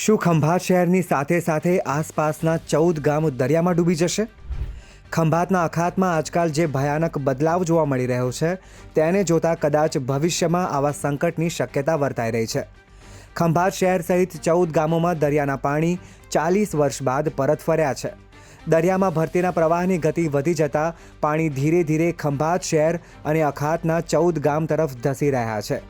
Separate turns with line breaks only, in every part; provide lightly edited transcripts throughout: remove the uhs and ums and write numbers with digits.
શું ખંભાત શહેરની સાથે સાથે આસપાસના 14 ગામ દરિયામાં ડૂબી જશે? ખંભાતના અખાતમાં આજકાલ જે ભયાનક બદલાવ જોવા મળી રહ્યો છે તેને જોતાં કદાચ ભવિષ્યમાં આવા સંકટની શક્યતા વર્તાઈ રહી છે. ખંભાત શહેર સહિત 14 ગામોમાં દરિયાના પાણી 40 વર્ષ બાદ પરત ફર્યા છે. દરિયામાં ભરતીના પ્રવાહની ગતિ વધી જતાં પાણી ધીરે ધીરે ખંભાત શહેર અને અખાતના 14 ગામ તરફ ધસી રહ્યા છે.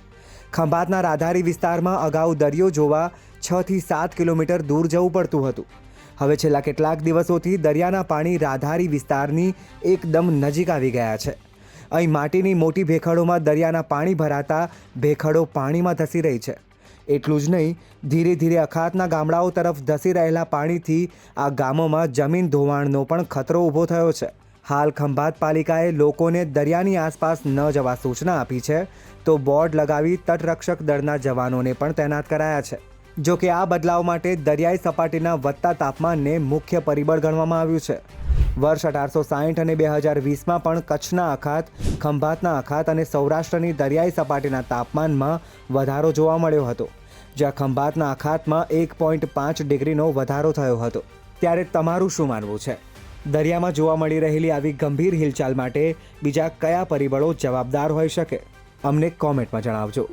ખંભાતના રાધારી વિસ્તારમાં અગાઉ દરિયો જોવા 6 થી 7 કિલોમીટર દૂર જવું પડતું હતું. હવે છેલ્લા કેટલાક દિવસોથી દરિયાના પાણી રાધારી વિસ્તારની એકદમ નજીક આવી ગયા છે. અહીં માટીની મોટી ભેખડોમાં દરિયાના પાણી ભરાતા ભેખડો પાણીમાં ધસી રહી છે. એટલું જ નહીં, ધીરે ધીરે અખાતના ગામડાઓ તરફ ધસી રહેલા પાણીથી આ ગામોમાં જમીન ધોવાણનો પણ ખતરો ઊભો થયો છે. હાલ ખંભાત પાલિકાએ લોકોને દરિયાની આસપાસ ન જવા સૂચના આપી છે, તો બોર્ડ લગાવી તટરક્ષક દળના જવાનોને પણ તૈનાત કરાયા છે. જો કે આ બદલાવ માટે દરિયાઈ સપાટીના વધતા તાપમાનને મુખ્ય પરિબળ ગણવામાં આવ્યું છે. વર્ષ 1860 અને 2020માં પણ કચ્છના અખાત, ખંભાતના અખાત અને સૌરાષ્ટ્રની દરિયાઈ સપાટીના તાપમાનમાં વધારો જોવા મળ્યો હતો, જ્યાં ખંભાતના અખાતમાં 1.5 ડિગ્રીનો વધારો થયો હતો. ત્યારે તમારું શું માનવું છે? દરિયામાં જોવા મળી રહેલી આવી ગંભીર હિલચાલ માટે બીજા કયા પરિબળો જવાબદાર હોઈ શકે? અમને કોમેન્ટમાં જણાવજો.